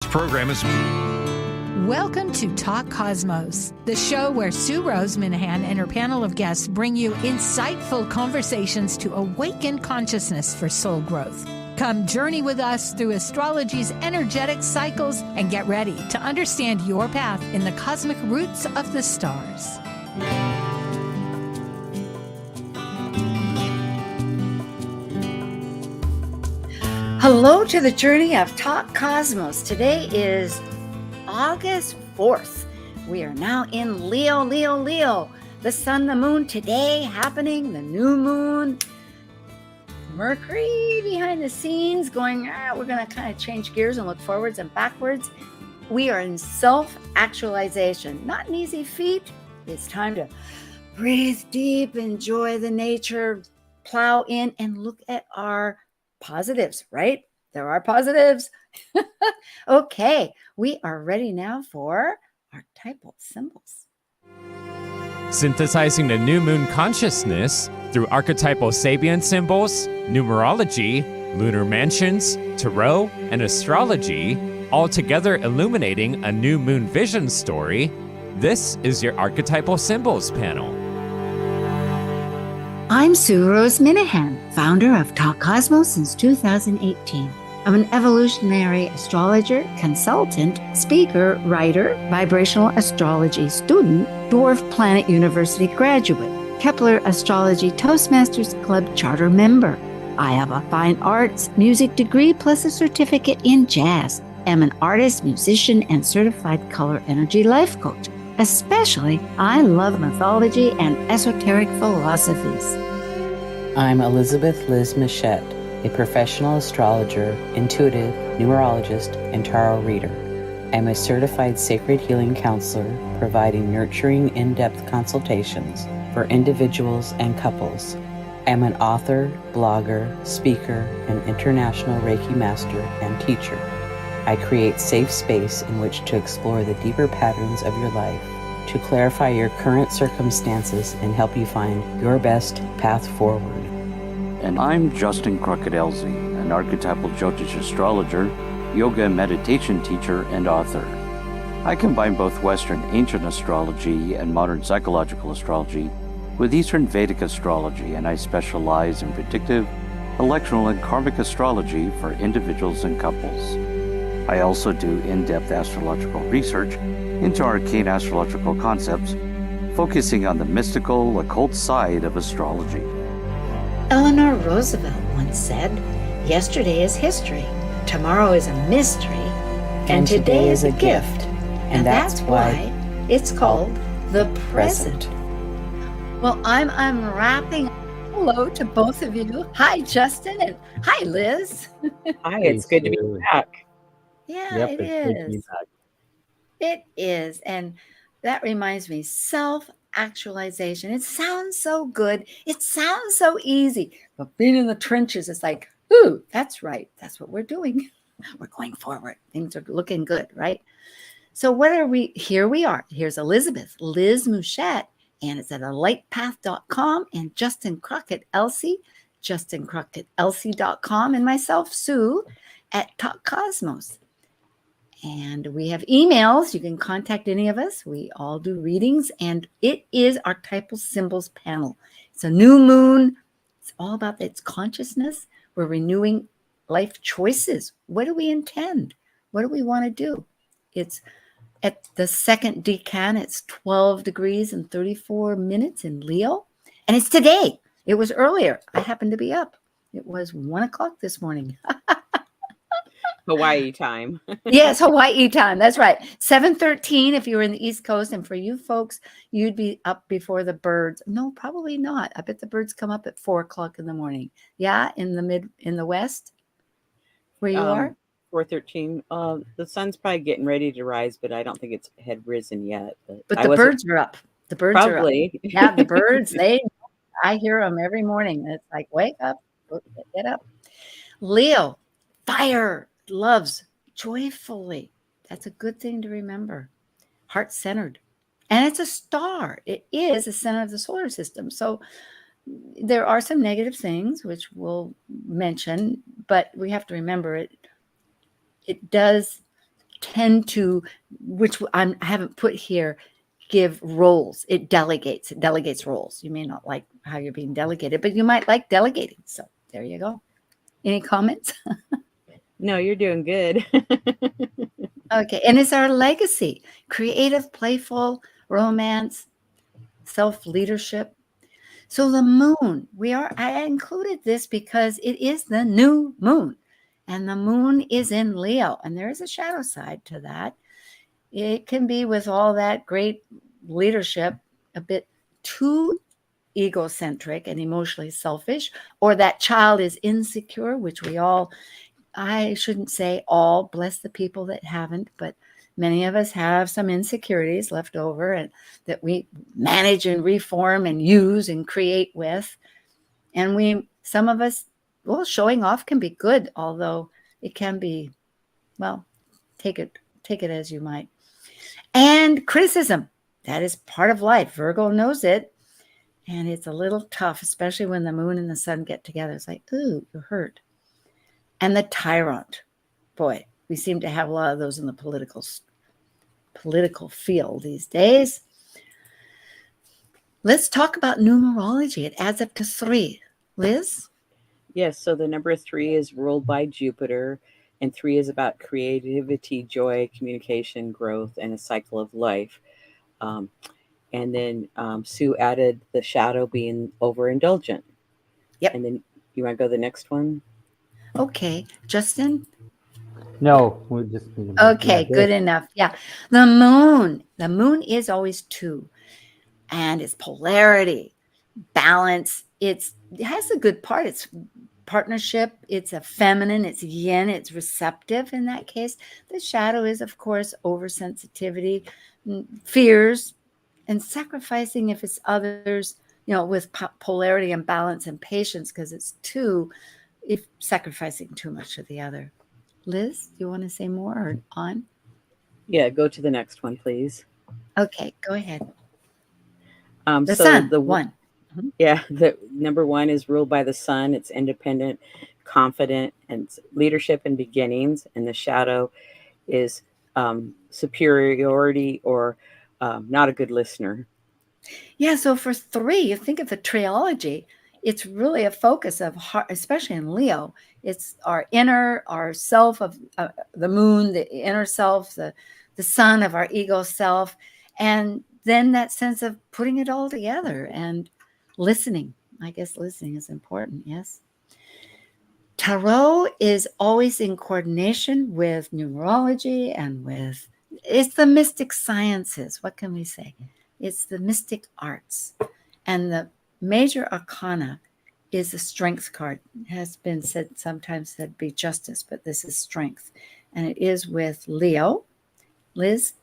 program is... Welcome to Talk Cosmos, the show where Sue Minahan and her panel of guests bring you insightful conversations to awaken consciousness for soul growth. Come journey with us through astrology's energetic cycles and get ready to understand your path in the cosmic roots of the stars. Hello to the journey of Talk Cosmos. Today is August 4th. We are now in Leo. The sun, the moon today happening, the new moon. Mercury behind the scenes going, we're going to kind of change gears and look forwards and backwards. We are in self-actualization. Not an easy feat. It's time to breathe deep, enjoy the nature, plow in and look at our positives, right? There are positives. Okay, we are ready now for archetypal symbols. Synthesizing the new moon consciousness through archetypal Sabian symbols, numerology, lunar mansions, tarot, and astrology, all together illuminating a new moon vision story. This is your Archetypal Symbols panel. I'm Sue Minahan, founder of Talk Cosmos since 2018. I'm an evolutionary astrologer, consultant, speaker, writer, vibrational astrology student, Dwarf Planet University graduate, Kepler Astrology Toastmasters Club charter member. I have a fine arts music degree plus a certificate in jazz. I'm an artist, musician, and certified color energy life coach. Especially, I love mythology and esoteric philosophies. I'm Elizabeth Liz Machette, a professional astrologer, intuitive, numerologist, and tarot reader. I'm a certified sacred healing counselor, providing nurturing, in-depth consultations for individuals and couples. I'm an author, blogger, speaker, and international Reiki master and teacher. I create safe space in which to explore the deeper patterns of your life, to clarify your current circumstances and help you find your best path forward. And I'm Justin Crockett-Elsie, an archetypal Jyotish astrologer, yoga and meditation teacher, and author. I combine both Western ancient astrology and modern psychological astrology with Eastern Vedic astrology, and I specialize in predictive, electional, and karmic astrology for individuals and couples. I also do in-depth astrological research into arcane astrological concepts, focusing on the mystical, occult side of astrology. Eleanor Roosevelt once said, "Yesterday is history, tomorrow is a mystery, and today is a gift." And that's why it's called the present. Well, I'm unwrapping. Hello to both of you. Hi, Justin, and hi, Liz. Hi, it's good to be back. Yeah, it is. It is. And that reminds me, self-actualization. It sounds so good. It sounds so easy. But being in the trenches, it's like, ooh, that's right. That's what we're doing. We're going forward. Things are looking good, right? So what are we? Here we are. Here's Elizabeth, Liz Mouchette, and it's at alightpath.com, and Justin Crockett-Elsie, JustinCrockettElsie.com, and myself, Sue, at Talk Cosmos. And we have emails. You can contact any of us. We all do readings, and it is Archetypal Symbols panel. It's a new moon. It's all about its consciousness. We're renewing life choices. What do we intend? What do we want to do? It's at the second decan. It's 12 degrees and 34 minutes in Leo. And it's today. It was earlier. I happened to be up. It was 1 o'clock this morning. Hawaii time. Yes, Hawaii time. That's right. 7:13 if you were in the East Coast. And for you folks, you'd be up before the birds. No, probably not. I bet the birds come up at 4 o'clock in the morning. Yeah, in the West, where you are? 4:13. The sun's probably getting ready to rise, but I don't think it's had risen yet. But the birds are up. The birds probably. are up. Yeah, the birds, I hear them every morning. It's like, wake up, get up. Leo, fire. Loves joyfully. That's a good thing to remember. Heart-centered. And it's a star. It is the center of the solar system. So there are some negative things, which we'll mention, but we have to remember it does tend to, which I haven't put here, give roles. It delegates roles. You may not like how you're being delegated, but you might like delegating. So there you go. Any comments? No, you're doing good. Okay. And it's our legacy: creative, playful, romance, self-leadership. So the moon, I included this because it is the new moon, and the moon is in Leo, and there is a shadow side to that. It can be, with all that great leadership, a bit too egocentric and emotionally selfish, or that child is insecure, which I shouldn't say all, bless the people that haven't, but many of us have some insecurities left over, and that we manage and reform and use and create with. And some of us, showing off can be good, although it can be, take it as you might. And criticism, that is part of life. Virgo knows it. And it's a little tough, especially when the moon and the sun get together. It's like, ooh, you're hurt. And the tyrant. Boy, we seem to have a lot of those in the political field these days. Let's talk about numerology. It adds up to 3. Liz? Yes, so the number 3 is ruled by Jupiter, and 3 is about creativity, joy, communication, growth, and a cycle of life. And then Sue added the shadow being overindulgent. Yep. And then you want to go to the next one? Okay. Justin? No, we're just okay, good enough. Yeah. The moon is always 2, and it's polarity, balance. It has a good part. It's partnership. It's a feminine. It's yin. It's receptive in that case. The shadow is, of course, oversensitivity, fears, and sacrificing if it's others, with polarity and balance and patience, because it's 2, if sacrificing too much to the other. Liz, do you want to say more or on? Yeah, go to the next one, please. Okay, go ahead. The so sun, the 1. Yeah, the number 1 is ruled by the sun. It's independent, confident, and leadership and beginnings. And the shadow is superiority or not a good listener. Yeah, so for 3, you think of the trilogy, it's really a focus of heart, especially in Leo. It's our self of the moon, the inner self, the sun of our ego self, and then that sense of putting it all together and listening. I guess listening is important, yes. Tarot is always in coordination with numerology and it's the mystic sciences. What can we say? It's the mystic arts. And the major arcana is the strength card. It has been sometimes said be justice, but this is strength. And it is with Leo. Liz,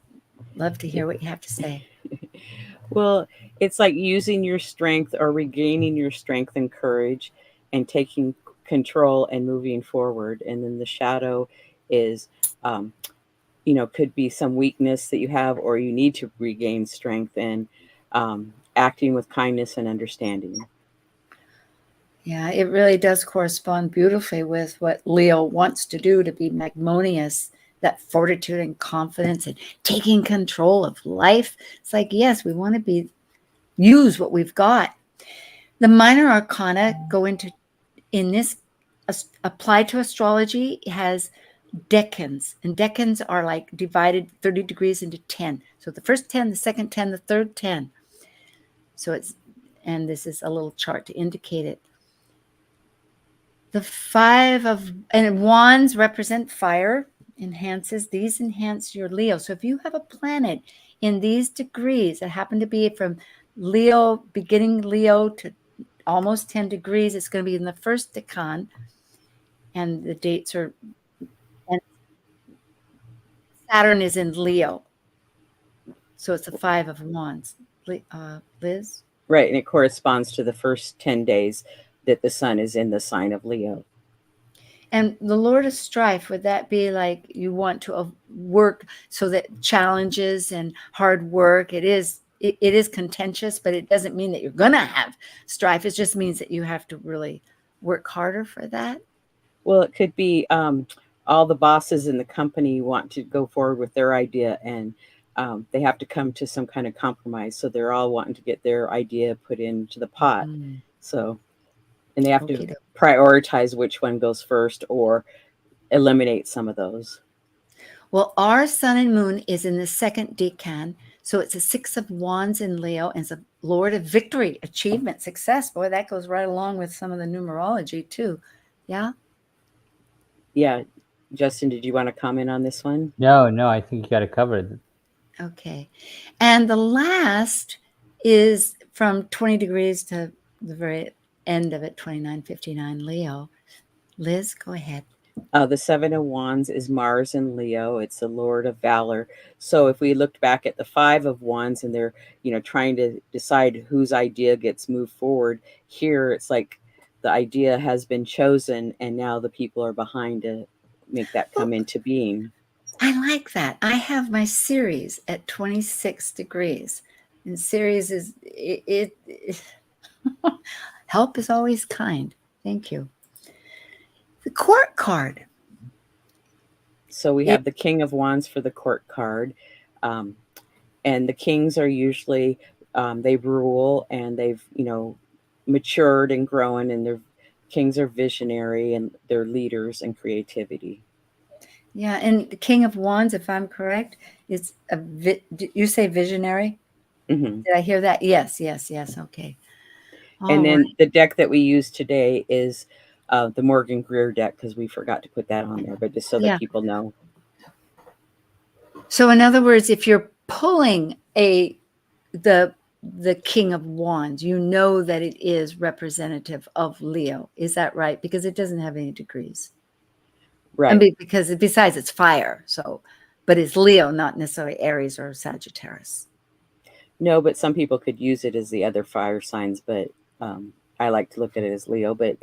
love to hear what you have to say. Well, it's like using your strength or regaining your strength and courage and taking control and moving forward. And then the shadow is, could be some weakness that you have, or you need to regain strength and acting with kindness and understanding. Yeah, it really does correspond beautifully with what Leo wants to do, to be magnanimous, that fortitude and confidence and taking control of life. It's like, yes, we want to use what we've got. The minor arcana applied to astrology, has decans, and decans are like divided 30 degrees into 10. So the first 10, the second 10, the third 10. So and this is a little chart to indicate it. The 5 of wands represent fire. These enhance your Leo. So if you have a planet in these degrees that happen to be from Leo, beginning Leo to almost 10 degrees, it's going to be in the first decan, and the dates are, and Saturn is in Leo, so it's a 5 of wands. Liz? Right, and it corresponds to the first 10 days that the sun is in the sign of Leo. And the Lord of Strife, would that be like you want to work so that challenges and hard work, it is contentious, but it doesn't mean that you're going to have strife. It just means that you have to really work harder for that. Well, it could be all the bosses in the company want to go forward with their idea, and they have to come to some kind of compromise. So they're all wanting to get their idea put into the pot. So, and they have to prioritize which one goes first or eliminate some of those. Well, our sun and moon is in the second decan. So it's a 6 of wands in Leo, and it's a Lord of victory, achievement, success. Boy, that goes right along with some of the numerology too. Yeah. Yeah. Justin, did you want to comment on this one? No, I think you got it covered. Okay. And the last is from 20 degrees to the very end of it, 2959 Leo. Liz, go ahead. The 7 of Wands is Mars in Leo. It's the Lord of Valor. So if we looked back at the 5 of Wands and they're, trying to decide whose idea gets moved forward, here it's like the idea has been chosen and now the people are behind to make that come into being. I like that. I have my Ceres at 26 degrees. And Ceres is, help is always kind. Thank you. The court card. So we have the King of Wands for the court card. And the kings are usually, they rule and they've, matured and grown, and their kings are visionary and they're leaders and creativity. Yeah, and the King of Wands, if I'm correct, is you say visionary? Mm-hmm. Did I hear that? Yes. Okay. And then the deck that we use today is the Morgan Greer deck, because we forgot to put that on there, but just so that people know. So in other words, if you're pulling the King of Wands, you know that it is representative of Leo. Is that right? Because it doesn't have any degrees. Right. I mean, because besides it's fire, but it's Leo, not necessarily Aries or Sagittarius. No, but some people could use it as the other fire signs, but I like to look at it as Leo. But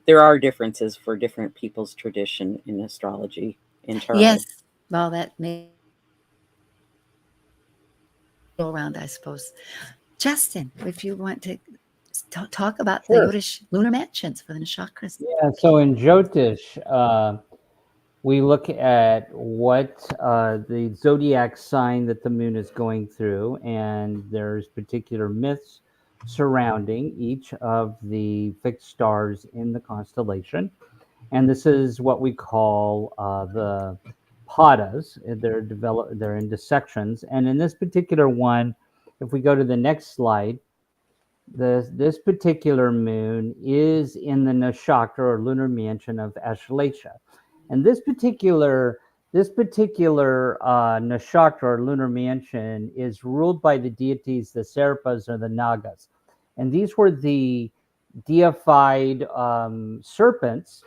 there are differences for different people's tradition in astrology and tarot. Yes. Well, that may go around, I suppose. Justin, if you want to talk about the Jyotish lunar mansions for the chakras. Yeah, so in Jyotish, we look at what the zodiac sign that the moon is going through, and there's particular myths surrounding each of the fixed stars in the constellation. And this is what we call the padas. They're into sections. And in this particular one, if we go to the next slide, this particular moon is in the nakshatra or lunar mansion of Ashleisha. And this particular nakshatra or lunar mansion is ruled by the deities, the Serpas or the Nagas. And these were the deified serpents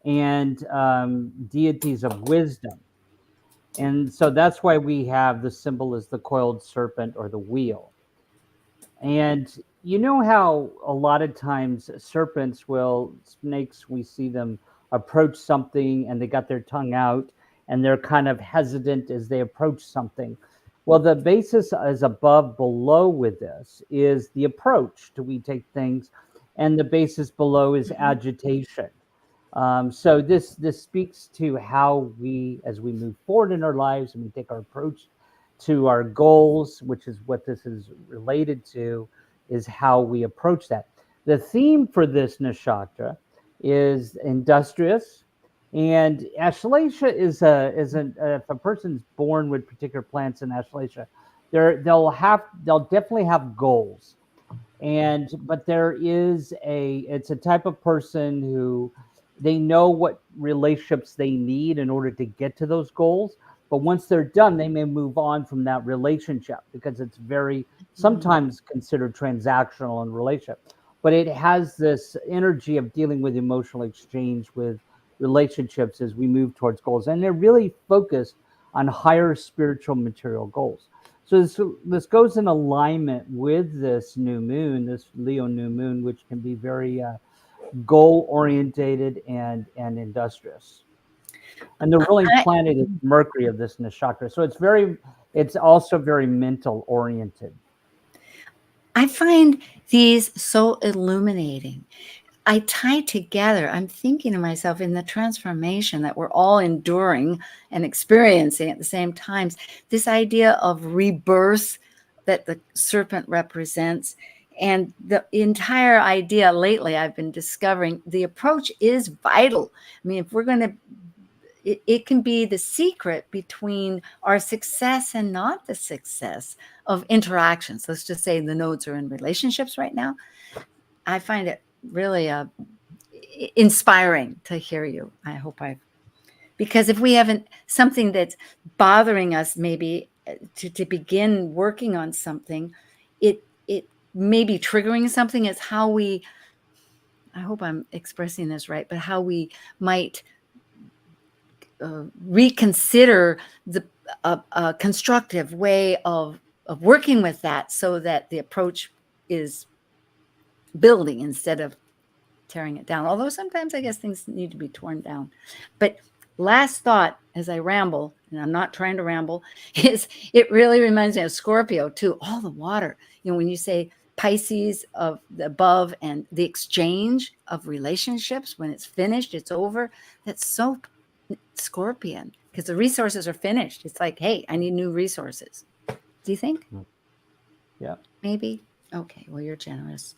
and deities of wisdom. And so that's why we have the symbol as the coiled serpent or the wheel. And you know how a lot of times snakes, we see them approach something and they got their tongue out and they're kind of hesitant as they approach something. Well, the basis is below with this is the approach. Do we take things? And the basis below is agitation. So this speaks to how as we move forward in our lives and we take our approach to our goals, which is what this is related to, is how we approach that. The theme for this nakshatra is industrious, and Ashleisha is if a person's born with particular plants in Ashleisha, they'll definitely have goals, but it's a type of person who they know what relationships they need in order to get to those goals. But once they're done, they may move on from that relationship because it's very sometimes considered transactional in relationship. But it has this energy of dealing with emotional exchange with relationships as we move towards goals. And they're really focused on higher spiritual material goals. So this goes in alignment with this new moon, this Leo new moon, which can be very goal-orientated and industrious. And the ruling planet is Mercury of this nakshatra. So it's also very mental oriented. I find these so illuminating. I tie together, I'm thinking to myself in the transformation that we're all enduring and experiencing at the same time, this idea of rebirth that the serpent represents. And the entire idea lately, I've been discovering the approach is vital. I mean, if we're going to, it can be the secret between our success and not the success of interactions. Let's just say the nodes are in relationships right now. I find it really inspiring to hear you. I hope because if we haven't something that's bothering us, maybe to begin working on something, it may be triggering something. It's how we, I hope I'm expressing this right, but how we might reconsider the constructive way of working with that, so that the approach is building instead of tearing it down. Although sometimes I guess things need to be torn down. But last thought as I ramble, and I'm not trying to ramble, is it really reminds me of Scorpio too. All the water. You know, when you say Pisces of the above and the exchange of relationships, when it's finished, it's over. That's so Scorpion, because the resources are finished. It's like, hey, I need new resources. Do you think? Yeah. Maybe? Okay, well, you're generous.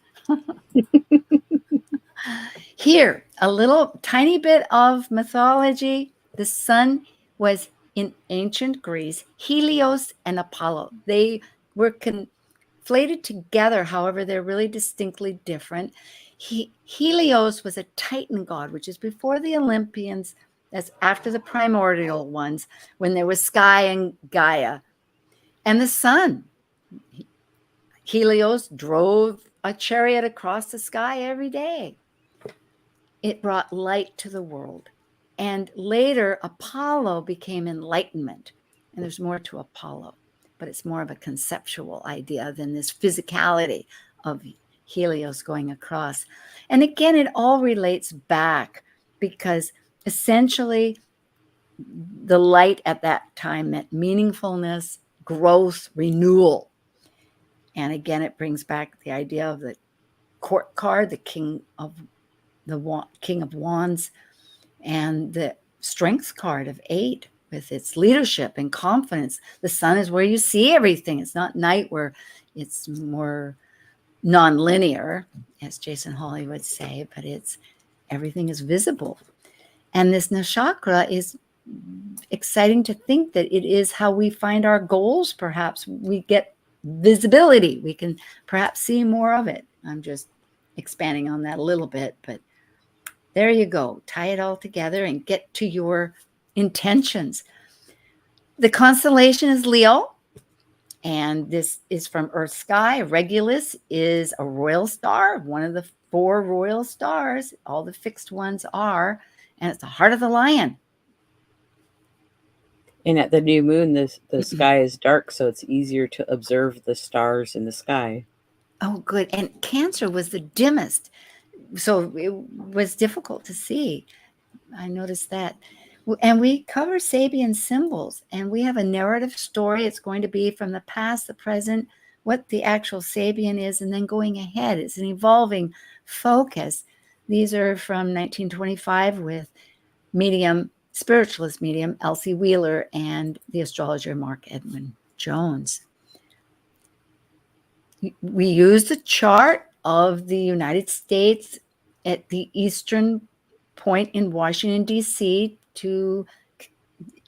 Here, a little tiny bit of mythology. The sun was in ancient Greece, Helios and Apollo. They were conflated together. However, they're really distinctly different. Helios was a Titan god, which is before the Olympians. That's after the primordial ones, when there was Sky and Gaia. And the sun, Helios drove a chariot across the sky every day. It brought light to the world. And later, Apollo became enlightenment. And there's more to Apollo, but it's more of a conceptual idea than this physicality of Helios going across. And again, it all relates back, because essentially the light at that time meant meaningfulness, growth, renewal. And again, it brings back the idea of the court card, the king of wands, and the strength card of 8 with its leadership and confidence. The sun is where you see everything. It's not night, where it's more non-linear, as Jason Hawley would say, but it's everything is visible. And this nakshatra is exciting to think that it is how we find our goals. Perhaps we get visibility. We can perhaps see more of it. I'm just expanding on that a little bit, but there you go. Tie it all together and get to your intentions. The constellation is Leo, and this is from Earth Sky. Regulus is a royal star, one of the 4 royal stars. All the fixed ones are, and it's the heart of the lion. And at the new moon, the sky is dark, so it's easier to observe the stars in the sky. Oh, good. And Cancer was the dimmest, so it was difficult to see. I noticed that. And we cover Sabian symbols, and we have a narrative story. It's going to be from the past, the present, what the actual Sabian is, and then going ahead. It's an evolving focus. These are from 1925 with spiritualist medium Elsie Wheeler and the astrologer Mark Edmund Jones. We use the chart of the United States at the eastern point in Washington, D.C. to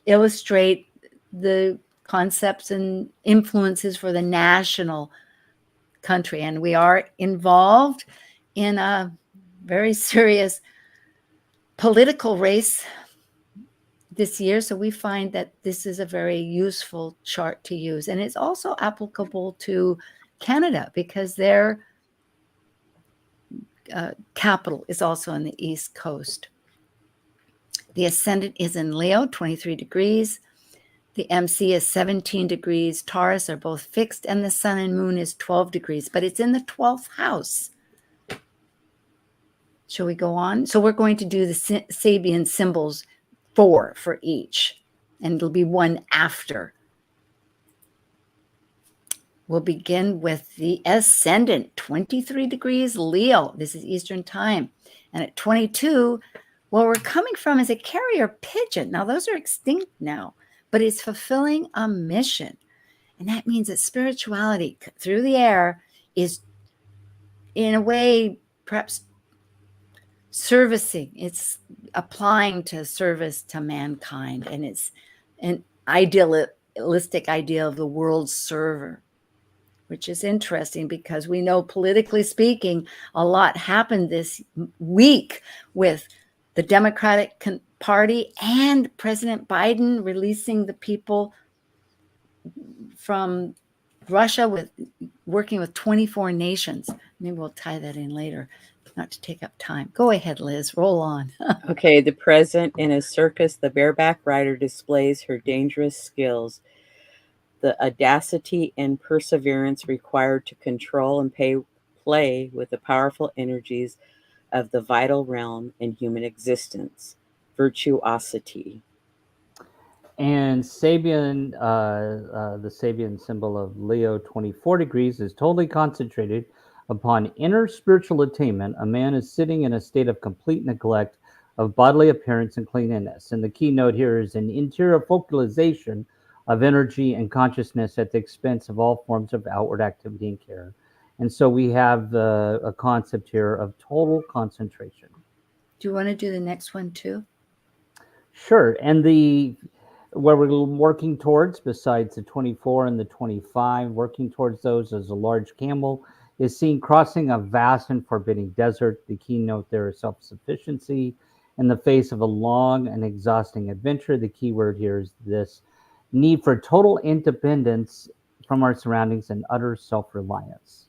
illustrate the concepts and influences for the national country. And we are involved in a very serious political race this year. So we find that this is a very useful chart to use. And it's also applicable to Canada, because their capital is also on the East Coast. The ascendant is in Leo, 23 degrees. The MC is 17 degrees. Taurus are both fixed, and the sun and moon is 12 degrees, but it's in the 12th house. Shall we go on? So we're going to do the Sabian symbols 4 for each, and it'll be one after. We'll begin with the ascendant, 23 degrees Leo. This is Eastern time. And at 22, where we're coming from is a carrier pigeon. Now, those are extinct now, but it's fulfilling a mission. And that means that spirituality through the air is, in a way, perhaps servicing. It's applying to service to mankind. And it's an idealistic idea of the world server, which is interesting because we know, politically speaking, a lot happened this week with the Democratic Party and President Biden releasing the people from Russia, with working with 24 nations. Maybe we'll tie that in later, not to take up time. Go ahead, Liz, roll on. Okay, the present. In a circus, the bareback rider displays her dangerous skills, the audacity and perseverance required to control and play with the powerful energies of the vital realm in human existence, virtuosity. And Sabian, the Sabian symbol of Leo 24 degrees is totally concentrated upon inner spiritual attainment. A man is sitting in a state of complete neglect of bodily appearance and cleanliness. And the keynote here is an interior focalization of energy and consciousness at the expense of all forms of outward activity and care. And so we have a concept here of total concentration. Do you want to do the next one too? Sure. And where we're working towards, besides the 24 and the 25, working towards those as a large camel, is seen crossing a vast and forbidding desert. The keynote there is self-sufficiency in the face of a long and exhausting adventure. The key word here is this need for total independence from our surroundings and utter self-reliance.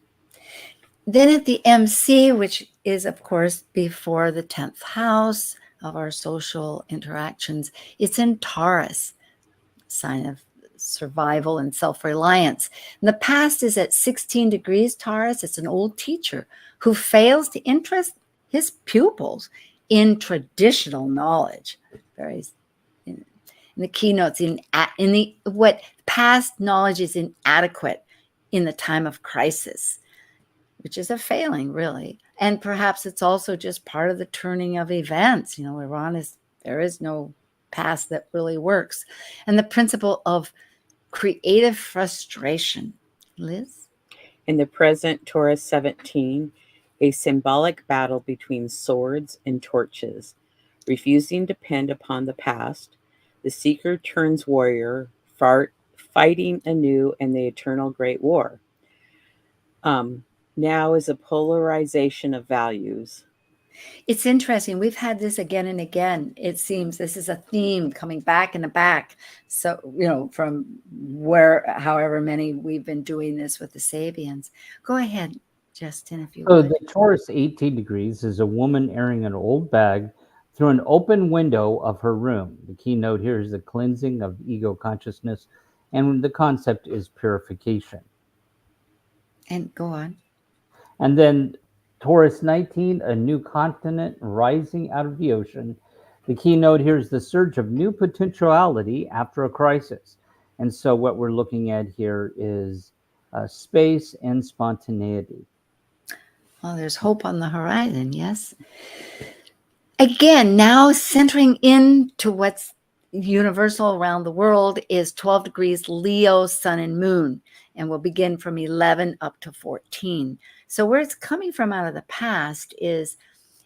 Then at the MC, which is, of course, before the 10th house of our social interactions, it's in Taurus, sign of survival and self-reliance. And the past is at 16 degrees Taurus. It's an old teacher who fails to interest his pupils in traditional knowledge. In the keynotes, what past knowledge is inadequate in the time of crisis, which is a failing, really. And perhaps it's also just part of the turning of events. There is no past that really works. And the principle of creative frustration. Liz? In the present, Taurus 17, a symbolic battle between swords and torches. Refusing to depend upon the past, the seeker turns warrior, fighting anew in the eternal great war. Now is a polarization of values. It's interesting. We've had this again and again. It seems this is a theme coming back and back. So, from however many we've been doing this with the Sabians. Go ahead, Justin, if you would. So the Taurus 18 degrees is a woman airing an old bag through an open window of her room. The keynote here is the cleansing of ego consciousness, and the concept is purification. And go on. And then Taurus 19, a new continent rising out of the ocean. The keynote here is the surge of new potentiality after a crisis. And so what we're looking at here is space and spontaneity. Well, there's hope on the horizon, yes. Again, now centering into what's universal around the world is 12 degrees Leo, sun and moon. And we'll begin from 11 up to 14. So where it's coming from out of the past is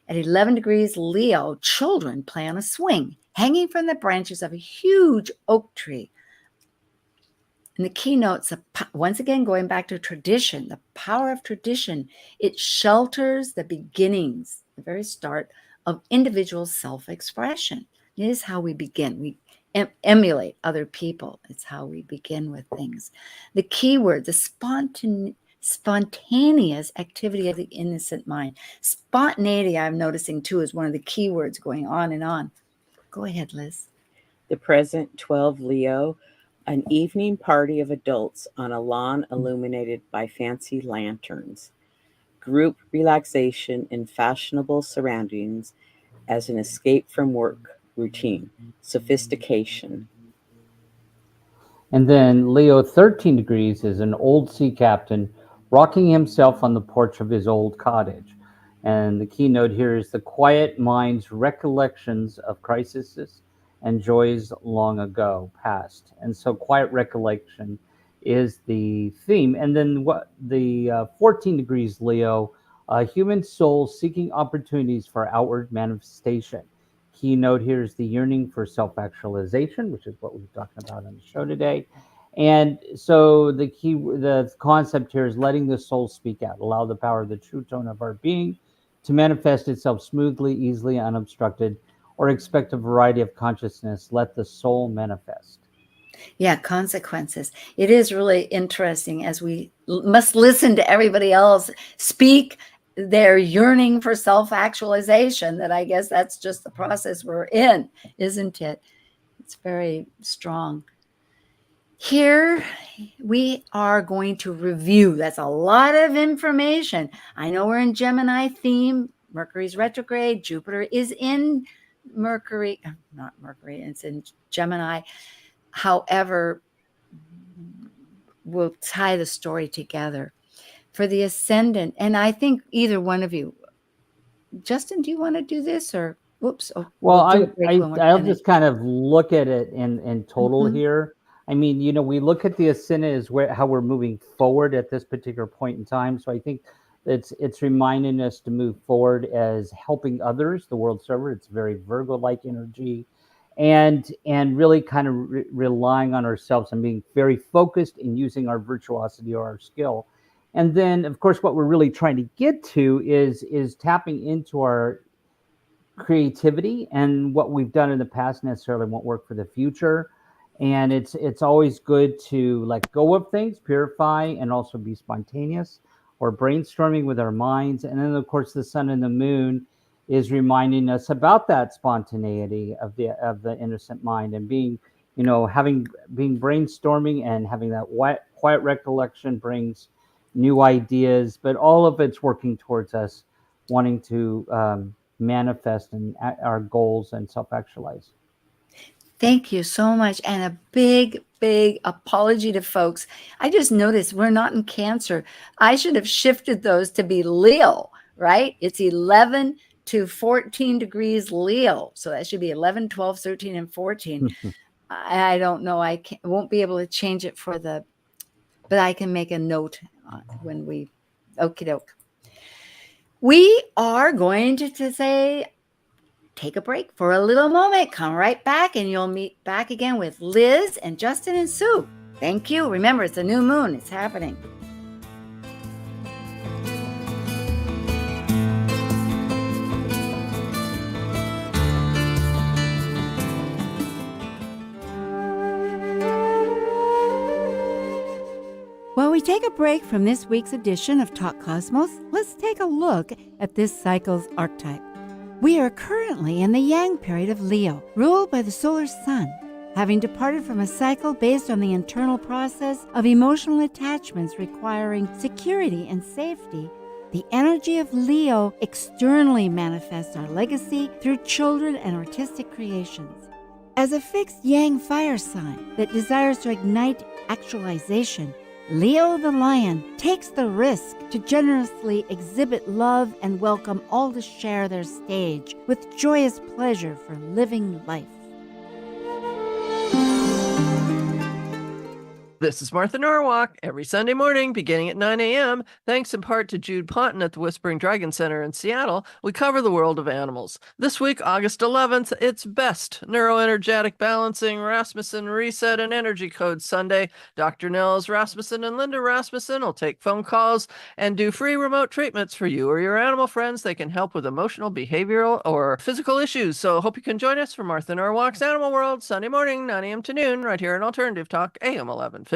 at 11 degrees Leo, children play on a swing, hanging from the branches of a huge oak tree. And the keynotes, once again, going back to tradition, the power of tradition, it shelters the beginnings, the very start of individual self-expression. It is how we begin. We emulate other people. It's how we begin with things. The key word, the spontaneous activity of the innocent mind. Spontaneity, I'm noticing too, is one of the key words going on and on. Go ahead, Liz. The present, 12 Leo, an evening party of adults on a lawn illuminated by fancy lanterns. Group relaxation in fashionable surroundings as an escape from work routine. Sophistication. And then Leo 13 degrees is an old sea captain rocking himself on the porch of his old cottage. And the keynote here is the quiet mind's recollections of crises and joys long ago past. And so quiet recollection is the theme. And then what the 14 degrees Leo, human soul seeking opportunities for outward manifestation. Keynote here is the yearning for self-actualization, which is what we're talking about on the show today. And so the concept here is letting the soul speak out, allow the power of the true tone of our being to manifest itself smoothly, easily, unobstructed, or expect a variety of consciousness. Let the soul manifest. Yeah, consequences. It is really interesting as we must listen to everybody else speak their yearning for self-actualization, that I guess that's just the process we're in, isn't it? It's very strong. Here we are going to review. That's a lot of information. I know we're in Gemini theme. Mercury's retrograde. Jupiter is in not Mercury, it's in Gemini. However, we'll tie the story together. For the ascendant, and I think either one of you, Justin, do you want to do this or whoops? Oh, well, I'll just kind of look at it in total here. I mean, you know, we look at the ascendant as how we're moving forward at this particular point in time. So I think it's reminding us to move forward as helping others, the world server. It's very Virgo-like energy, and really kind of relying on ourselves and being very focused in using our virtuosity or our skill. And then, of course, what we're really trying to get to is tapping into our creativity, and what we've done in the past necessarily won't work for the future. And it's always good to let go of things, purify, and also be spontaneous or brainstorming with our minds. And then, of course, the sun and the moon is reminding us about that spontaneity of the innocent mind, and being, you know, being brainstorming and having that quiet recollection brings new ideas, but all of it's working towards us wanting to manifest in our goals and self-actualize. Thank you so much. And a big, big apology to folks. I just noticed we're not in Cancer. I should have shifted those to be Leo, right? It's 11 to 14 degrees Leo. So that should be 11, 12, 13, and 14. I don't know. I won't be able to change it but I can make a note when we, okie doke. We are going to say, take a break for a little moment. Come right back and you'll meet back again with Liz and Justin and Sue. Thank you. Remember, it's a new moon. It's happening. While we take a break from this week's edition of Talk Cosmos, let's take a look at this cycle's archetype. We are currently in the Yang period of Leo, ruled by the solar sun. Having departed from a cycle based on the internal process of emotional attachments requiring security and safety, the energy of Leo externally manifests our legacy through children and artistic creations. As a fixed Yang fire sign that desires to ignite actualization, Leo the lion takes the risk to generously exhibit love and welcome all to share their stage with joyous pleasure for living life. This is Martha Norwalk, every Sunday morning beginning at 9 a.m. Thanks in part to Jude Ponton at the Whispering Dragon Center in Seattle, we cover the world of animals. This week, August 11th, it's Best Neuroenergetic Balancing, Rasmussen Reset and Energy Code Sunday. Dr. Nels Rasmussen and Linda Rasmussen will take phone calls and do free remote treatments for you or your animal friends. They can help with emotional, behavioral, or physical issues. So hope you can join us for Martha Norwalk's Animal World, Sunday morning, 9 a.m. to noon, right here on Alternative Talk, AM 1150.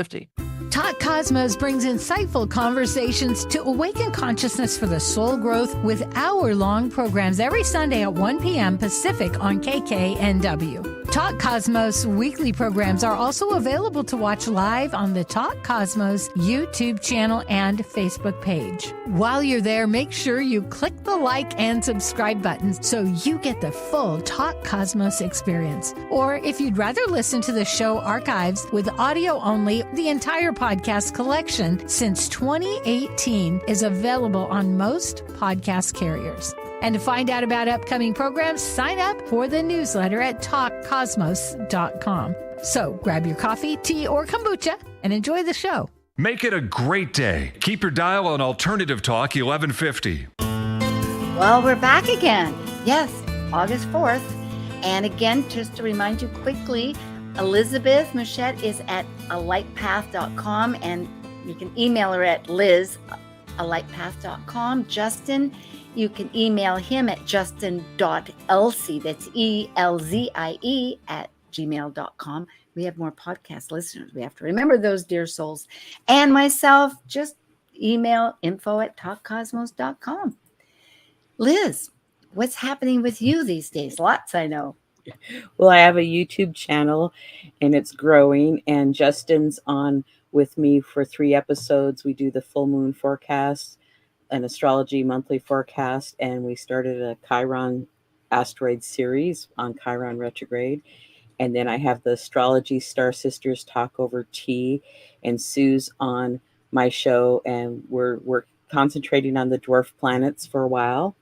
Talk Cosmos brings insightful conversations to awaken consciousness for the soul growth with hour-long programs every Sunday at 1 p.m. Pacific on KKNW. Talk Cosmos weekly programs are also available to watch live on the Talk Cosmos YouTube channel and Facebook page. While you're there, make sure you click the like and subscribe buttons so you get the full Talk Cosmos experience. Or if you'd rather listen to the show archives with audio only, the entire podcast collection since 2018 is available on most podcast carriers. And to find out about upcoming programs, sign up for the newsletter at talkcosmos.com. So grab your coffee, tea, or kombucha and enjoy the show. Make it a great day. Keep your dial on Alternative Talk 1150. Well, we're back again. Yes, August 4th. And again, just to remind you quickly, Elizabeth Machette is at alightpath.com, and you can email her at liz@alightpath.com. Justin, you can email him at justin.elzie, that's ELZIE, at gmail.com. We have more podcast listeners. We have to remember those, dear souls. And myself, just email info@talkcosmos.com. Liz, what's happening with you these days? Lots, I know. Well, I have a YouTube channel and it's growing, and Justin's on with me for 3 episodes. We do the full moon forecast, an astrology monthly forecast, and we started a Chiron asteroid series on Chiron retrograde. And then I have the astrology Star Sisters talk over tea, and Sue's on my show, and we're concentrating on the dwarf planets for a while.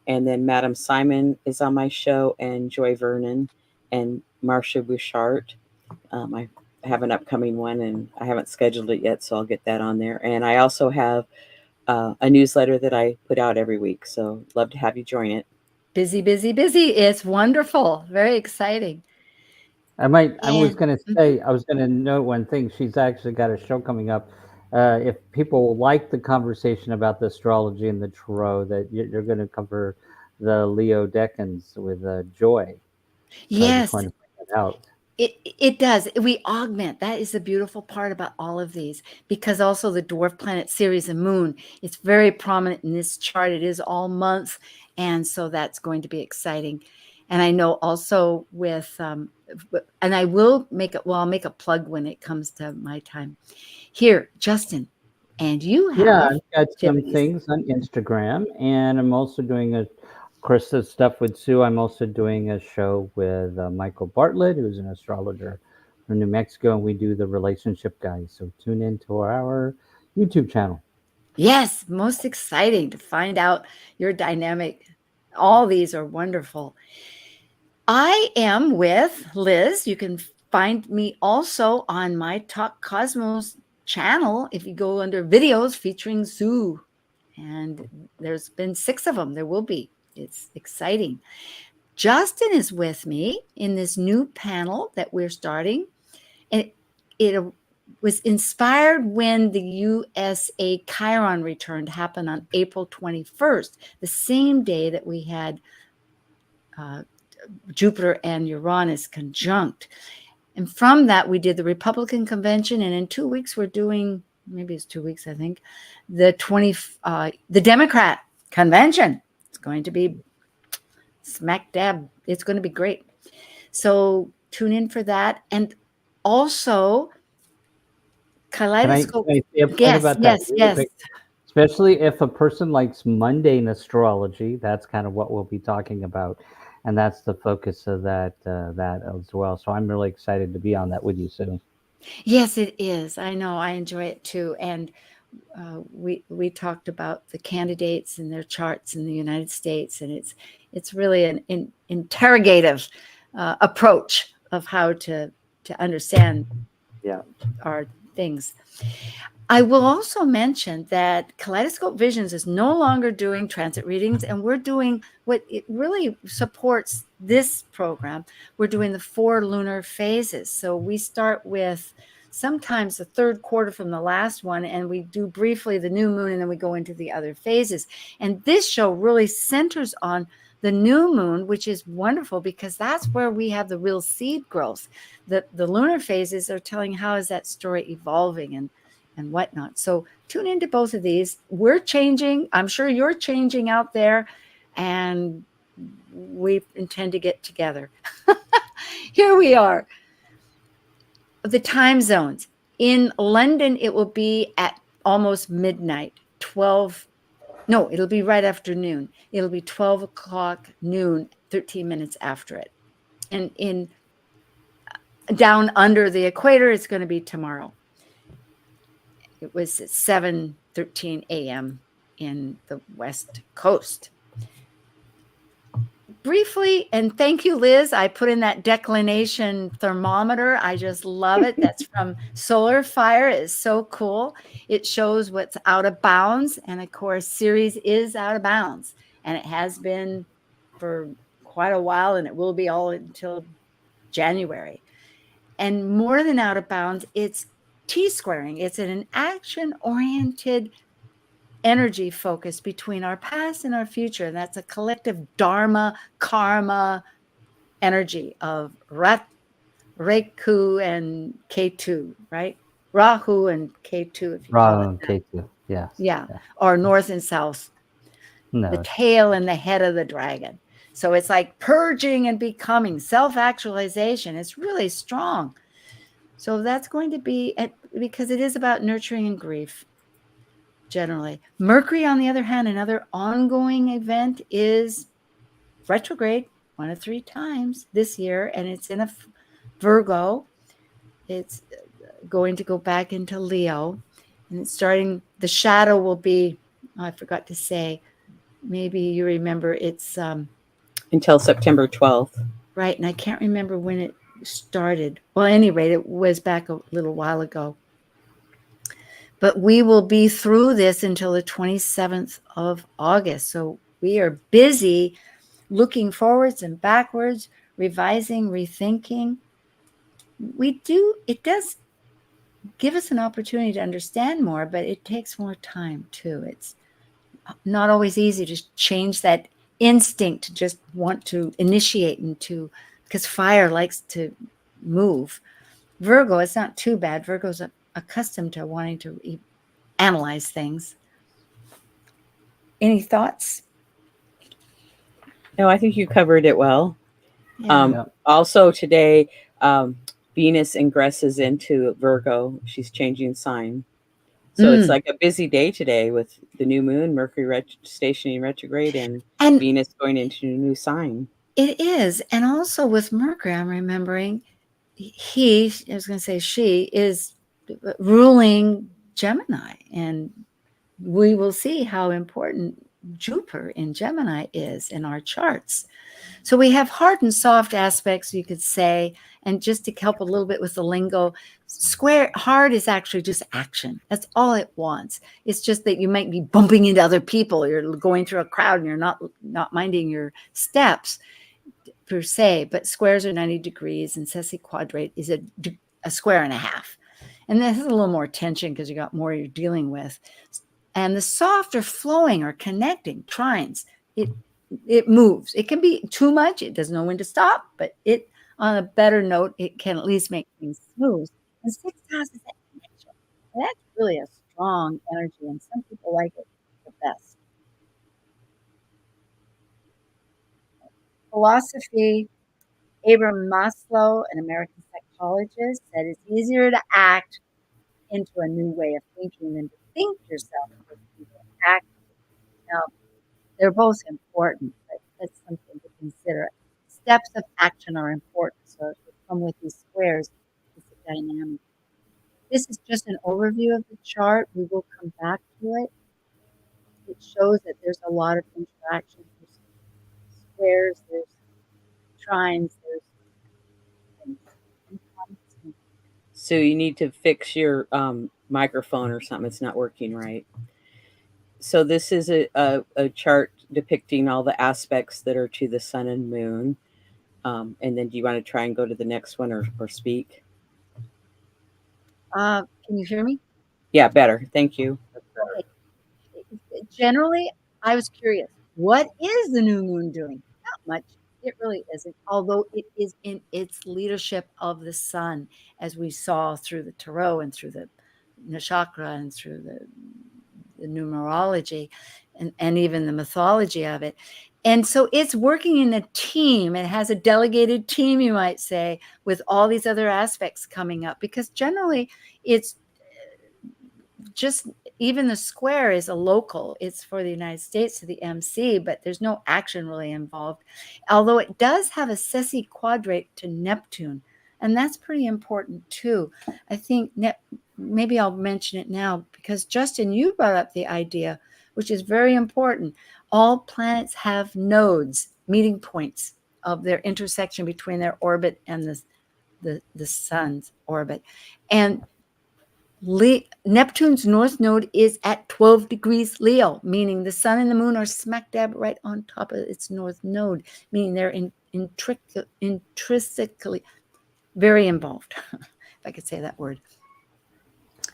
And then Madame Simon is on my show, and Joy Vernon and Marcia Bouchard. I have an upcoming one, and I haven't scheduled it yet, so I'll get that on there. And I also have a newsletter that I put out every week, so love to have you join it. Busy, busy, busy. It's wonderful. Very exciting. I was going to note one thing. She's actually got a show coming up. If people like the conversation about the astrology and the tarot, that you're going to cover the Leo decans with Joy. So Yes. I just wanted to point that out. It does. We augment. That is the beautiful part about all of these, because also the dwarf planet Ceres and moon, it's very prominent in this chart. It is all month. And so that's going to be exciting. And I know also with, and I will I'll make a plug when it comes to my time. Here, Justin, and you have. Yeah, I've got some activities. things on Instagram, and I'm also doing of course, the stuff with Sue. I'm also doing a show with Michael Bartlett, who's an astrologer from New Mexico, and we do the relationship guys. So tune into our YouTube channel. Yes, most exciting to find out your dynamic. All these are wonderful. I am with Liz. You can find me also on my Talk Cosmos channel if you go under videos featuring Sue. And there's been 6 of them. There will be. It's exciting. Justin is with me in this new panel that we're starting. And it was inspired when the USA Chiron return happened on April 21st, the same day that we had Jupiter and Uranus conjunct. And from that, we did the Republican convention. And in 2 weeks, we're doing, maybe it's 2 weeks, I think, the Democrat convention. It's going to be smack dab. It's going to be great. So tune in for that. And also, Kaleidoscope. Can I say a point about that really quick? Especially if a person likes mundane astrology, that's kind of what we'll be talking about. And that's the focus of that as well. So I'm really excited to be on that with you, Sue. Yes, it is. I know. I enjoy it too. And we talked about the candidates and their charts in the United States, and it's really an interrogative approach of how to understand our things. I will also mention that Kaleidoscope Visions is no longer doing transit readings, and we're doing what it really supports this program. We're doing the 4 lunar phases. So we start with sometimes the 3rd quarter from the last one, and we do briefly the new moon, and then we go into the other phases. And this show really centers on the new moon, which is wonderful because that's where we have the real seed growth. The lunar phases are telling how is that story evolving and whatnot. So tune into both of these. We're changing. I'm sure you're changing out there, and we intend to get together. Here we are. The time zones. In London, it will be at almost midnight, it'll be right after noon. It'll be 12 o'clock noon, 13 minutes after it. And in down under the equator, it's going to be tomorrow. It was 7:13 a.m. in the West Coast. Briefly, and thank you, Liz. I put in that declination thermometer. I just love it. That's from Solar Fire. It's so cool. It shows what's out of bounds. And of course, Ceres is out of bounds. And it has been for quite a while, and it will be all until January. And more than out of bounds, it's T-squaring. It's an action-oriented energy focus between our past and our future. And that's a collective dharma, karma energy of Rahu and Ketu, right? Rahu and Ketu, if you call it that. Ketu, yes. Yeah, or north and south. No. The tail and the head of the dragon. So it's like purging and becoming, self-actualization. It's really strong. So that's going to be, because it is about nurturing and grief. Generally. Mercury, on the other hand, another ongoing event, is retrograde 1 of 3 times this year, and it's in a Virgo. It's going to go back into Leo, and it's starting. The shadow will be, I forgot to say, maybe you remember, it's until September 12th. Right, and I can't remember when it started. Well, at any rate, it was back a little while ago. But we will be through this until the 27th of August. So we are busy looking forwards and backwards, revising, rethinking. It does give us an opportunity to understand more, but it takes more time too. It's not always easy to change that instinct to just want to initiate because fire likes to move. Virgo, it's not too bad. Virgo's accustomed to wanting to analyze things. Any thoughts? No, I think you covered it well. Yeah. Also today, Venus ingresses into Virgo. She's changing sign. So it's like a busy day today with the new moon, Mercury stationing retrograde, and Venus going into a new sign. It is. And also with Mercury, I'm remembering she is ruling Gemini, and we will see how important Jupiter in Gemini is in our charts. So we have hard and soft aspects, you could say, and just to help a little bit with the lingo, hard is actually just action. That's all it wants. It's just that you might be bumping into other people. You're going through a crowd and you're not minding your steps per se, but squares are 90 degrees and sesquiquadrate is a square and a half. And this is a little more tension because you got more you're dealing with. And the soft or flowing or connecting trines, it moves. It can be too much. It doesn't know when to stop, but it, on a better note, it can at least make things smooth. And 6 houses, that connection. And that's really a strong energy, and some people like it the best. Philosophy, Abraham Maslow, an American psychologist, said it's easier to act into a new way of thinking than to think yourself into act. Now, they're both important, but that's something to consider. Steps of action are important. So if you come with these squares, it's a dynamic. This is just an overview of the chart. We will come back to it. It shows that there's a lot of interaction. There's squares, there's trines, there's things. So you need to fix your microphone or something. It's not working right. So this is a chart depicting all the aspects that are to the sun and moon. And then do you want to try and go to the next one or speak? Can you hear me? Yeah, better. Thank you. Okay. Generally, I was curious. What is the new moon doing? Not much. It really isn't, although it is in its leadership of the sun, as we saw through the tarot and through the nakshatra and through the numerology and even the mythology of it. And so it's working in a team. It has a delegated team, you might say, with all these other aspects coming up, because generally it's just, even the square is a local. It's for the United States to the MC, but there's no action really involved. Although it does have a sessi quadrate to Neptune, and that's pretty important too. I think maybe I'll mention it now because Justin, you brought up the idea, which is very important. All planets have nodes, meeting points of their intersection between their orbit and the sun's orbit. And Neptune's north node is at 12 degrees Leo, meaning the sun and the moon are smack dab right on top of its north node, meaning they're intrinsically very involved, if I could say that word.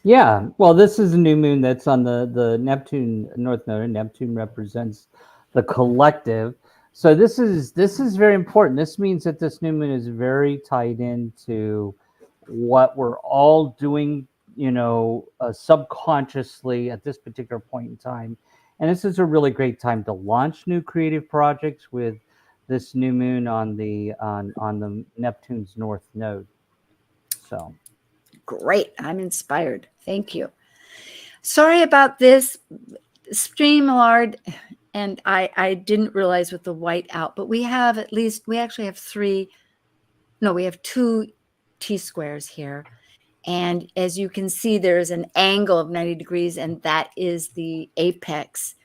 Yeah, well, this is a new moon that's on the Neptune north node, and Neptune represents the collective. So this is very important. This means that this new moon is very tied into what we're all doing, subconsciously at this particular point in time. And this is a really great time to launch new creative projects with this new moon on the Neptune's north node. So great. I'm inspired. Thank you. Sorry about this StreamYard, and I didn't realize with the white out, but we actually have we have 2 T-squares here. And as you can see, there's an angle of 90 degrees, and that is the apex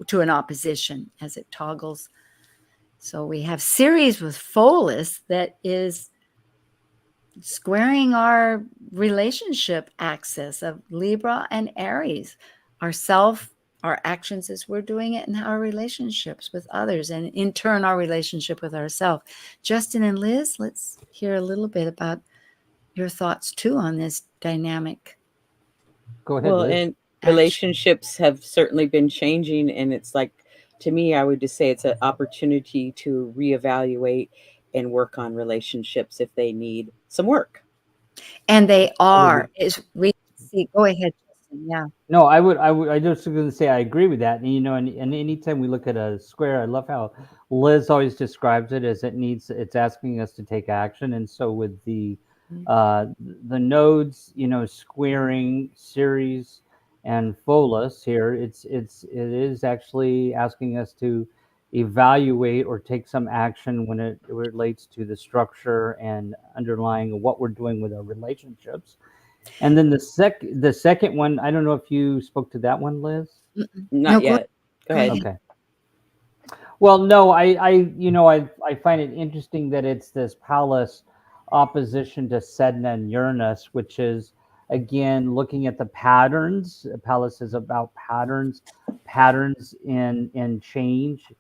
to an opposition as it toggles. So we have Ceres with Pholus that is squaring our relationship axis of Libra and Aries, ourself, our actions as we're doing it, and our relationships with others, and in turn, our relationship with ourselves. Justin and Liz, let's hear a little bit about your thoughts too on this dynamic. Go ahead, Well, Liz. and relationships have certainly been changing, and it's like, to me, I would just say it's an opportunity to reevaluate and work on relationships if they need some work. And they are. Go ahead, Justin. Yeah. No, I just was going to say I agree with that. And anytime we look at a square, I love how Liz always describes it as it's asking us to take action. And so with the nodes, squaring Ceres and Pholus here, it is actually asking us to evaluate or take some action when it relates to the structure and underlying what we're doing with our relationships. And then the second one, I don't know if you spoke to that one, Liz. Not yet. Go ahead. Okay. Well, no, I find it interesting that it's this Pallas opposition to Sedna and Uranus, which is again looking at the patterns. Pallas is about patterns in change,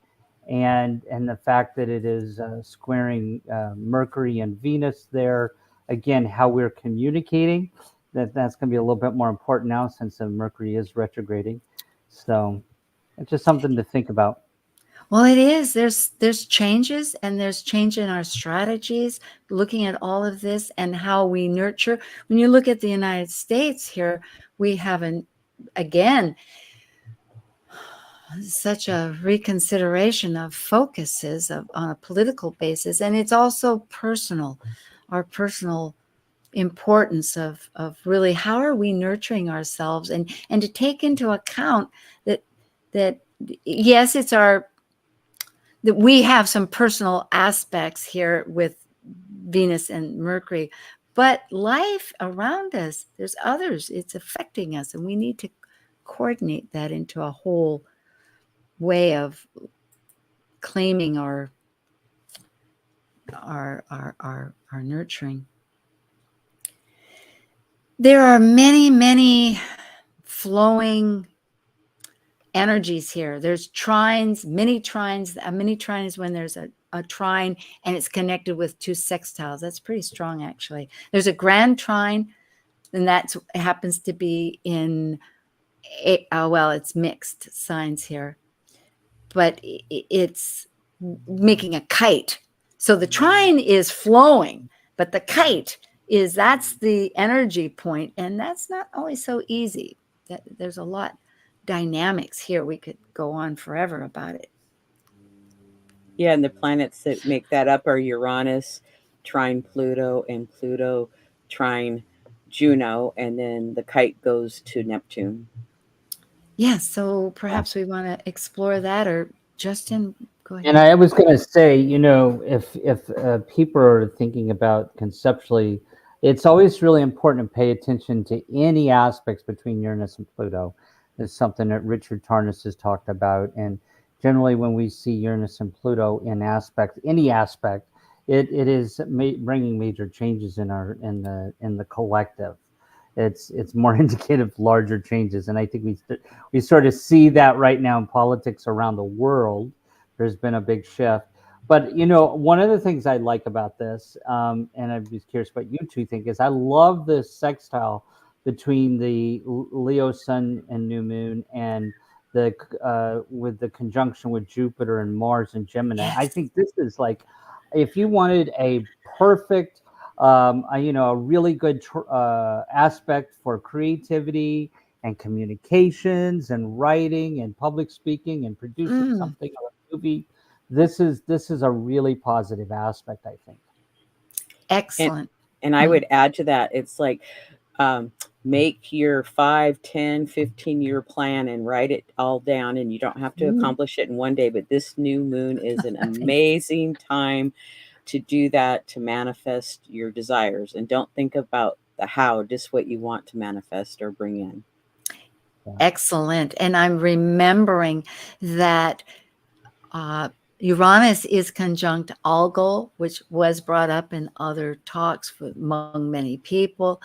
and the fact that it is squaring Mercury and Venus there. Again, how we're communicating, that's going to be a little bit more important now since Mercury is retrograding. So it's just something to think about. Well, it is. There's changes, and there's change in our strategies, looking at all of this and how we nurture. When you look at the United States here, we have again such a reconsideration of focuses on a political basis, and it's also personal. Our personal importance of really how are we nurturing ourselves, and to take into account that yes, it's that we have some personal aspects here with Venus and Mercury, but life around us, there's others, it's affecting us, and we need to coordinate that into a whole way of claiming our nurturing. There are many flowing energies here. There's trines, many trines. A mini trine is when there's a trine and it's connected with 2 sextiles. That's pretty strong, actually. There's a grand trine, and that happens to be in, it's mixed signs here, but it's making a kite. So the trine is flowing, but the kite that's the energy point, and that's not always so easy. There's a lot dynamics here. We could go on forever about it. Yeah, and the planets that make that up are Uranus trine Pluto and Pluto trine Juno, and then the kite goes to Neptune. Yeah, so perhaps we want to explore that, or Justin, go And ahead. I was going to say, if people are thinking about conceptually, it's always really important to pay attention to any aspects between Uranus and Pluto. It's something that Richard Tarnas has talked about. And generally, when we see Uranus and Pluto in any aspect, it is bringing major changes in the collective. It's more indicative of larger changes, and I think we sort of see that right now in politics around the world. There's been a big shift. But one of the things I like about this, and I'm just curious what you two think, is I love this sextile between the Leo Sun and New Moon, and the with the conjunction with Jupiter and Mars and Gemini. Yes. I think this is like, if you wanted a perfect, a really good aspect for creativity and communications and writing and public speaking and producing something or a movie, this is a really positive aspect, I think. Excellent. And I would add to that, it's like, make your 5, 10, 15-year plan and write it all down, and you don't have to accomplish it in one day, but this new moon is an amazing time to do that, to manifest your desires. And don't think about the how, just what you want to manifest or bring in. Excellent. And I'm remembering that Uranus is conjunct Algol, which was brought up in other talks among many people.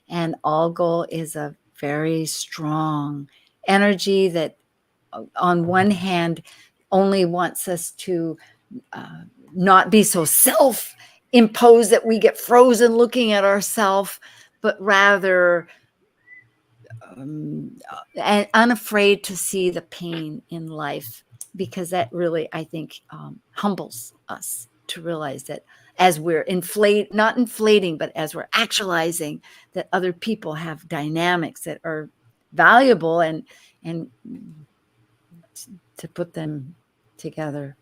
And Algol is a very strong energy that, on one hand, only wants us to not be so self-imposed that we get frozen looking at ourselves, but rather and unafraid to see the pain in life, because that really, I think, humbles us to realize that as we're not inflating, but as we're actualizing, that other people have dynamics that are valuable, and to put them together.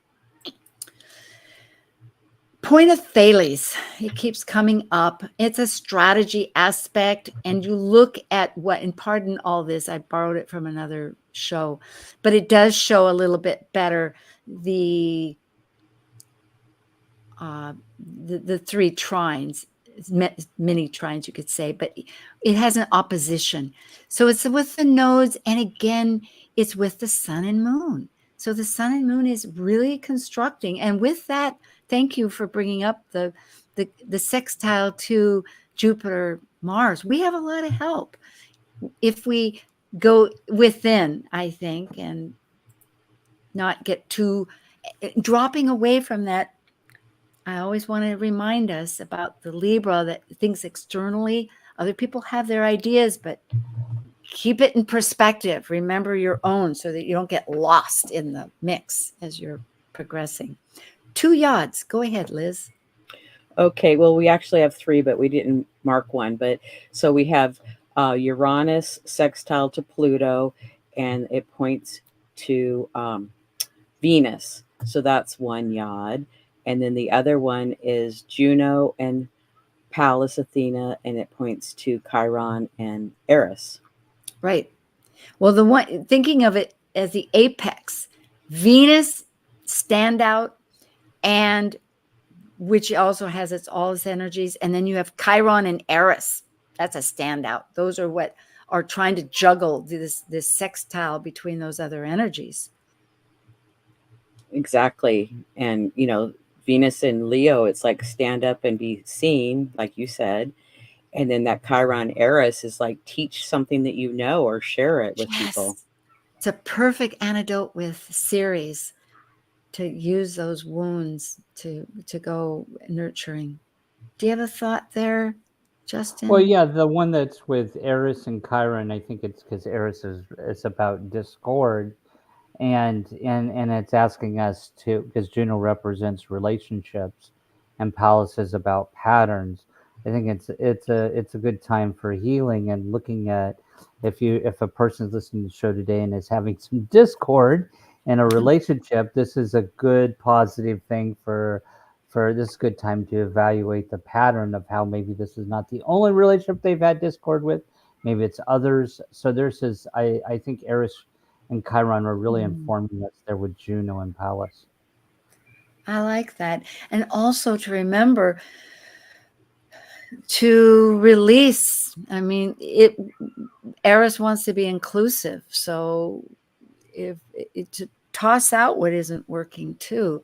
Point of Thales, it keeps coming up. It's a strategy aspect, and you look at what, and pardon all this, I borrowed it from another show, but it does show a little bit better the three trines, mini trines, you could say, but it has an opposition. So it's with the nodes, and again, it's with the sun and moon. So the sun and moon is really constructing, and with that, thank you for bringing up the sextile to Jupiter, Mars. We have a lot of help if we go within, I think, and not get too dropping away from that. I always want to remind us about the Libra that thinks externally. Other people have their ideas, but keep it in perspective. Remember your own, so that you don't get lost in the mix as you're progressing. 2 yods. Go ahead, Liz. Okay, well, we actually have 3, but we didn't mark one. But so we have Uranus sextile to Pluto, and it points to Venus. So that's 1 yod. And then the other one is Juno and Pallas Athena, and it points to Chiron and Eris. Right. Well, the one, thinking of it as the apex, Venus standout, and which also has all its energies, and then you have Chiron and Eris. That's a standout. Those are what are trying to juggle this sextile between those other energies. Exactly. And Venus in Leo, it's like stand up and be seen, like you said. And then that Chiron Eris is like teach something that you know, or share it with people. It's a perfect antidote with Ceres, to use those wounds to go nurturing. Do you have a thought there, Justin? Well, yeah, the one that's with Eris and Chiron, I think it's because Eris is about discord, and it's asking us to, because Juno represents relationships, and Pallas is about patterns. I think it's a good time for healing and looking at, if a person's listening to the show today and is having some discord in a relationship, this is a good positive thing for this is a good time to evaluate the pattern of how maybe this is not the only relationship they've had discord with. Maybe it's others. So there's this, I think Eris and Chiron are really informing us there with Juno and Pallas. I like that. And also to remember to release. I mean, Eris wants to be inclusive. So to toss out what isn't working too.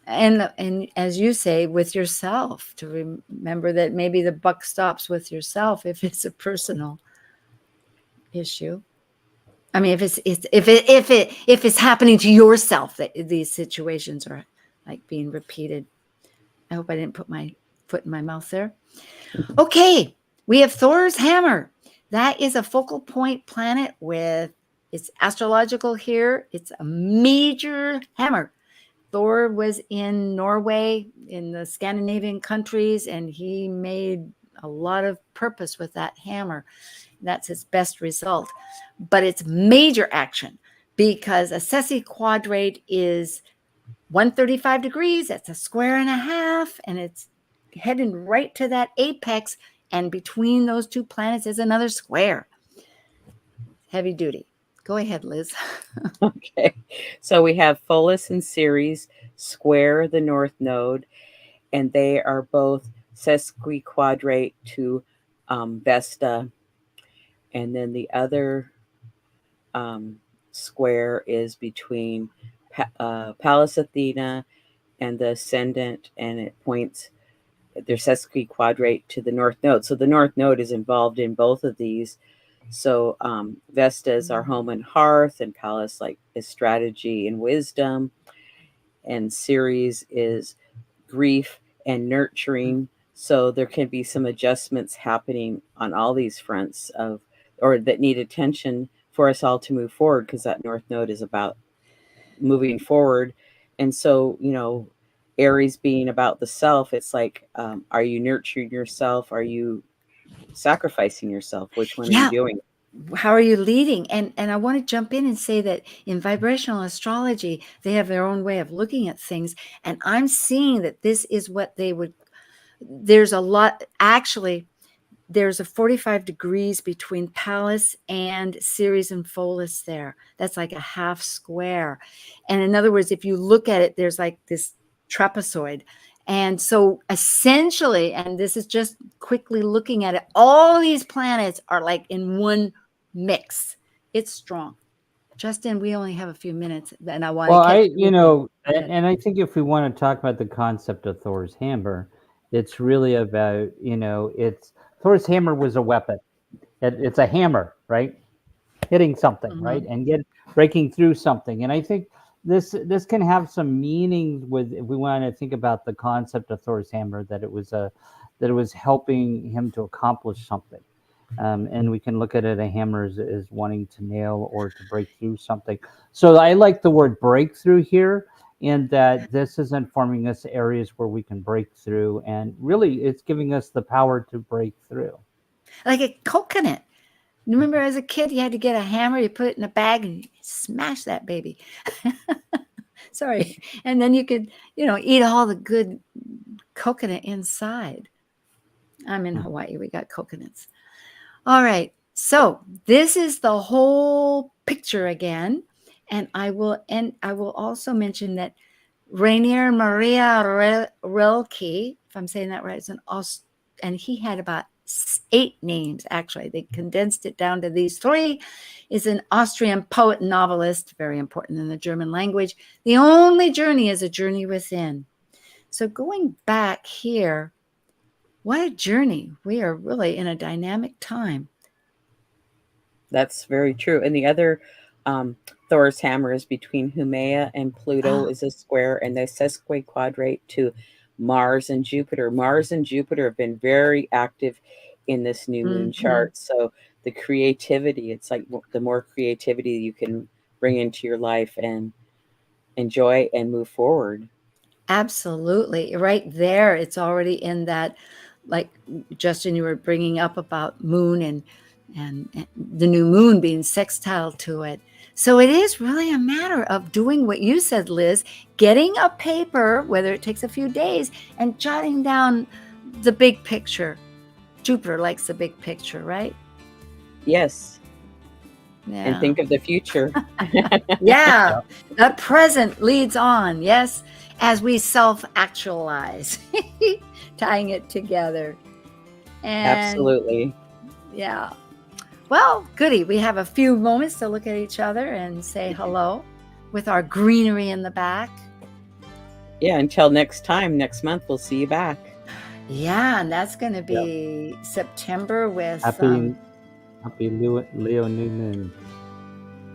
And as you say, with yourself, to remember that maybe the buck stops with yourself if it's a personal issue. I mean, if it's happening to yourself, that these situations are like being repeated. I hope I didn't put my foot in my mouth there. Okay, we have Thor's hammer. That is a focal point planet with it's astrological here. It's a major hammer. Thor was in Norway, in the Scandinavian countries, and he made a lot of purpose with that hammer. That's his best result. But it's major action because a sesquiquadrate is 135 degrees. That's a square and a half, and it's heading right to that apex. And between those two planets is another square. Heavy duty. Go ahead, Liz. Okay. So we have Pholus and Ceres square the north node, and they are both sesquiquadrate to Vesta. And then the other square is between Pallas Athena and the ascendant, and it points their sesquiquadrate to the north node. So the north node is involved in both of these. So Vesta is our home and hearth, and Pallas is strategy and wisdom, and Ceres is grief and nurturing. So there can be some adjustments happening on all these fronts or that need attention for us all to move forward, because that north node is about moving forward. And so, Aries being about the self, it's like, are you nurturing yourself? Are you sacrificing yourself? Which one are you doing? How are you leading? And I want to jump in and say that in vibrational astrology, they have their own way of looking at things. And I'm seeing that this is what there's a lot, actually, there's a 45 degrees between Pallas and Ceres and Pholus there. That's like a half square. And in other words, if you look at it, there's like this trapezoid. And so essentially, and this is just quickly looking at it, all these planets are like in one mix. It's strong. Justin, we only have a few minutes, and I want to and I think if we want to talk about the concept of Thor's hammer, it's really about, it's Thor's hammer was a weapon. It's a hammer, right? Hitting something, right? And breaking through something. And I think this can have some meaning if we want to think about the concept of Thor's hammer, that it was helping him to accomplish something. And we can look at it, a hammer as wanting to nail or to break through something. So I like the word breakthrough here, in that this is informing us areas where we can break through, and really it's giving us the power to break through. Like a coconut. Remember as a kid, you had to get a hammer, you put it in a bag and you smash that baby. Sorry. And then you could, eat all the good coconut inside. I'm in Hawaii. We got coconuts. All right. So this is the whole picture again. And I will also mention that Rainier Maria Rilke, if I'm saying that right, and he had about 8 names, actually. They condensed it down to these 3. Is an Austrian poet and novelist, very important in the German language. The only journey is a journey within. So going back here, what a journey. We are really in a dynamic time. That's very true. And the other Thor's hammer is between Haumea and Pluto is a square, and the sesquiquadrate to Mars and Jupiter. Mars and Jupiter have been very active in this new moon chart. So the creativity, it's like the more creativity you can bring into your life and enjoy and move forward. Absolutely. Right there, it's already in that, like Justin, you were bringing up about moon and the new moon being sextile to it. So it is really a matter of doing what you said, Liz, getting a paper, whether it takes a few days, and jotting down the big picture. Jupiter likes the big picture, right? Yes. Yeah. And think of the future. Yeah. The present leads on. Yes. As we self-actualize, tying it together. And Absolutely. yeah. Well, goody. We have a few moments to look at each other and say hello with our greenery in the back. Yeah, until next time, next month, we'll see you back. Yeah, and that's going to be September with Happy Leo new moon.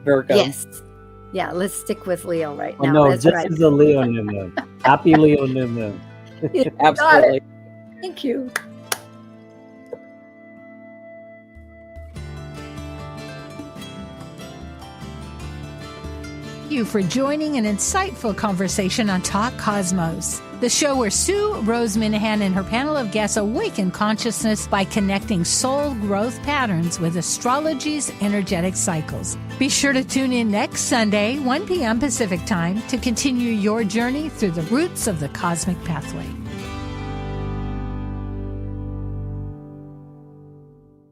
Virgo. yes. Yeah, let's stick with Leo right Oh, now. no, That's this right. is a Leo new moon. Happy Leo new moon. You got Absolutely. it. Thank you. Thank you for joining an insightful conversation on Talk Cosmos, the show where Sue Minahan and her panel of guests awaken consciousness by connecting soul growth patterns with astrology's energetic cycles. Be sure to tune in next Sunday, 1 p.m. Pacific Time, to continue your journey through the roots of the cosmic pathway.